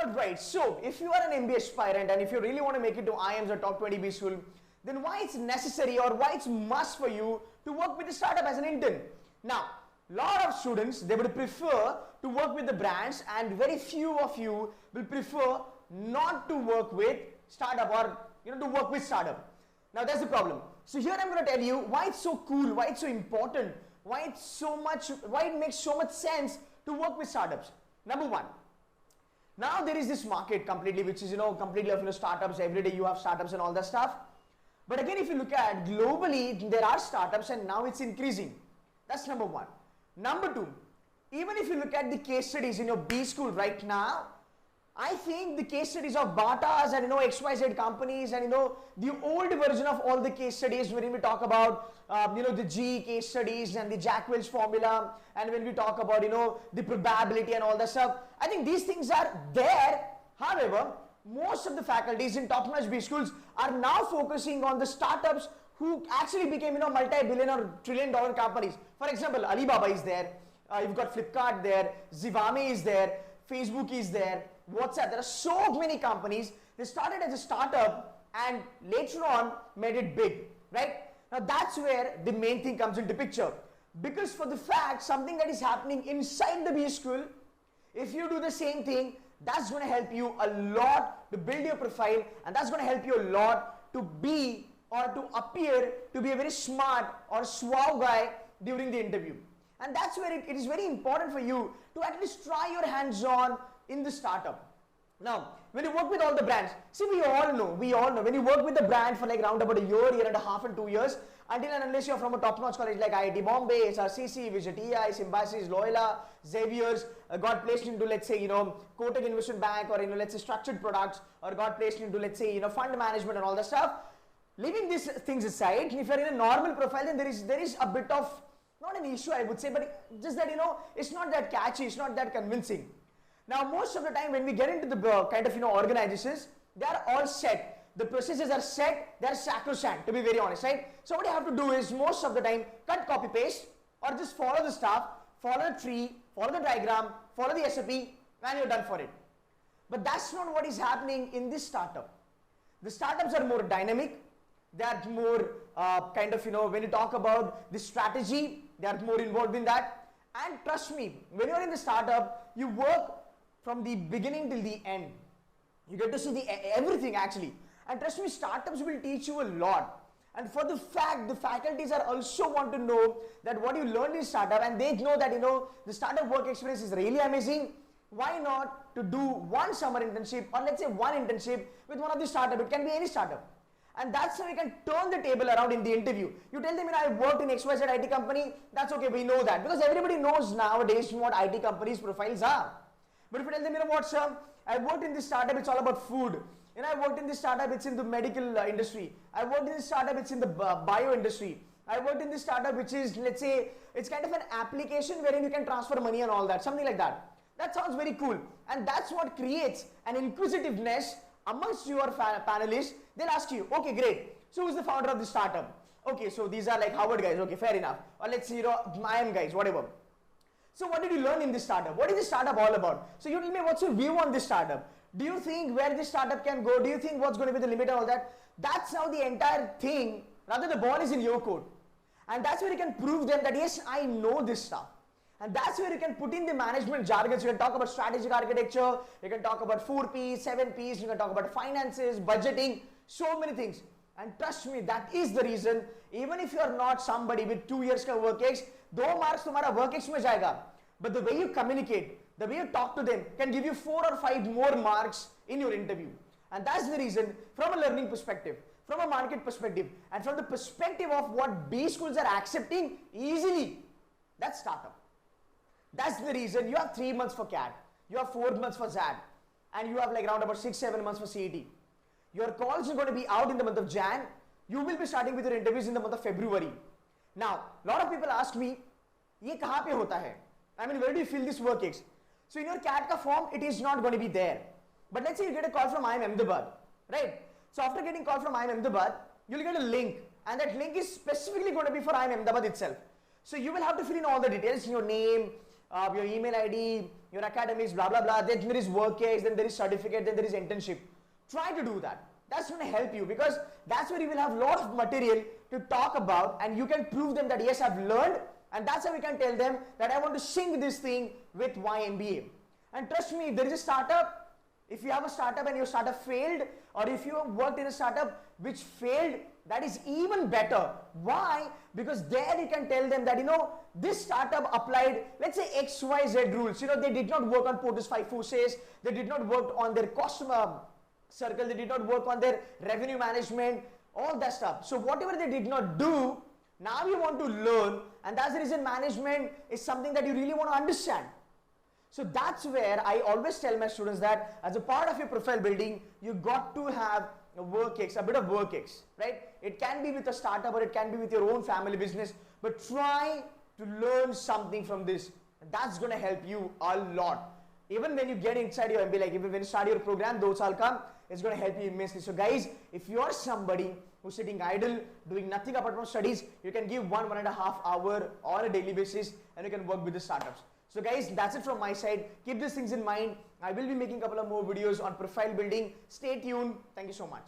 Alright, so if you are an MBA aspirant and if you really want to make it to IIMs or top 20 B school, then why it's necessary or why it's must for you to work with a startup as an intern? Now, lot of students, they would prefer to work with the brands, and very few of you will prefer not to work with startup, or to work with startup. Now that's the problem. So here I'm going to tell you why it's so cool, why it's so important, why it makes so much sense to work with startups. Number one, now there is this market completely, which is completely of startups. Every day you have startups and all that stuff. But again, if you look at globally, there are startups and now it's increasing. That's number one. Number two, even if you look at the case studies in your B school right now, I think the case studies of Bata's and XYZ companies and the old version of all the case studies, when we talk about the G case studies and the Jack Welch formula, and when we talk about the probability and all that stuff, I think these things are there. However, most of the faculties in top-notch B schools are now focusing on the startups who actually became multi-billion or trillion-dollar companies. For example, Alibaba is there, you've got Flipkart there, Zivame is there, Facebook is there, WhatsApp. There are so many companies. They started as a startup and later on made it big, right? Now that's where the main thing comes into picture. Because for the fact, something that is happening inside the B school, if you do the same thing, that's going to help you a lot to build your profile, and that's going to help you a lot to be or to appear to be a very smart or suave guy during the interview. And that's where it is very important for you to at least try your hands on in the startup. Now, when you work with all the brands, see, we all know, when you work with the brand for like around about a year and a half and 2 years, until and unless you're from a top-notch college like IIT Bombay, SRCC, Visit EI, Symbiosis, Loyola, Xavier's, got placed into, let's say, Kotak Investment Bank, or, let's say, structured products, or got placed into, let's say, fund management and all that stuff. Leaving these things aside, if you're in a normal profile, then there is a bit of, not an issue I would say, but just that, it's not that catchy, it's not that convincing. Now, most of the time when we get into the kind of, organizations, they are all set. The processes are set, they are sacrosanct, to be very honest, right? So what you have to do is, most of the time, cut, copy, paste, or just follow the stuff, follow the tree, follow the diagram, follow the SOP, and you're done for it. But that's not what is happening in this startup. The startups are more dynamic, they are more kind of, when you talk about the strategy, they are more involved in that. And trust me, when you're in the startup, you work from the beginning till the end. You get to see everything actually. And trust me, startups will teach you a lot. And for the fact, the faculties are also want to know that what you learned in startup, and they know that the startup work experience is really amazing. Why not to do one summer internship, or let's say one internship with one of the startup? It can be any startup. And that's how you can turn the table around in the interview. You tell them, I worked in XYZ IT company, that's okay, we know that. Because everybody knows nowadays what IT companies' profiles are. But if you tell them, what, sir, I worked in this startup, it's all about food. I worked in this startup, it's in the medical industry. I worked in this startup, it's in the bio industry. I worked in this startup, which is, let's say, it's kind of an application wherein you can transfer money and all that, something like that. That sounds very cool. And that's what creates an inquisitiveness amongst your panelists. They'll ask you, okay, great. So who's the founder of the startup? Okay, so these are like Harvard guys. Okay, fair enough. Or let's say, IIM guys, whatever. So what did you learn in this startup? What is this startup all about? So you tell me, what's your view on this startup? Do you think where this startup can go? Do you think what's going to be the limit and all that? That's now the entire thing. Rather, the ball is in your court. And that's where you can prove them that, yes, I know this stuff. And that's where you can put in the management jargons. You can talk about strategic architecture. You can talk about 4 Ps, 7 Ps. You can talk about finances, budgeting, so many things. And trust me, that is the reason, even if you are not somebody with 2 years ka work ex, 2 marks tumhara work ex mein jayega. But the way you communicate, the way you talk to them can give you 4 or 5 more marks in your interview. And that's the reason, from a learning perspective, from a market perspective, and from the perspective of what B schools are accepting easily, that's startup. That's the reason you have 3 months for CAT, you have 4 months for ZAT, and you have like around about 6-7 months for CET. Your calls are going to be out in the month of Jan. You will be starting with your interviews in the month of February. Now, a lot of people ask me, ये कहाँ पे होता है? I mean, where do you fill this work ex? So in your CAT ka form, it is not going to be there. But let's say you get a call from IIM Ahmedabad, right? So after getting call from IIM Ahmedabad, you'll get a link, and that link is specifically going to be for IIM Ahmedabad itself. So you will have to fill in all the details, your name, your email ID, your academics, blah, blah, blah. Then there is work case, then there is certificate, then there is internship. Try to do that. That's going to help you because that's where you will have a lot of material to talk about and you can prove them that yes, I've learned, and that's how we can tell them that I want to sync this thing with my MBA. And trust me, if there is a startup, if you have a startup and your startup failed, or if you have worked in a startup which failed, that is even better. Why? Because there you can tell them that, you know, this startup applied, let's say XYZ rules. You know, they did not work on POTUS 5 forces, they did not work on their customer circle, they did not work on their revenue management, all that stuff. So whatever they did not do, now you want to learn, and that's the reason management is something that you really want to understand. So that's where I always tell my students that as a part of your profile building, you got to have a work X, a bit of work X, right? It can be with a startup or it can be with your own family business, but try to learn something from this. That's going to help you a lot. Even when you get inside your MBA, like even when you start your program, those all come, it's going to help you immensely. So guys, if you are somebody who's sitting idle, doing nothing apart from studies, you can give 1.5 hours on a daily basis and you can work with the startups. So guys, that's it from my side. Keep these things in mind. I will be making a couple of more videos on profile building. Stay tuned. Thank you so much.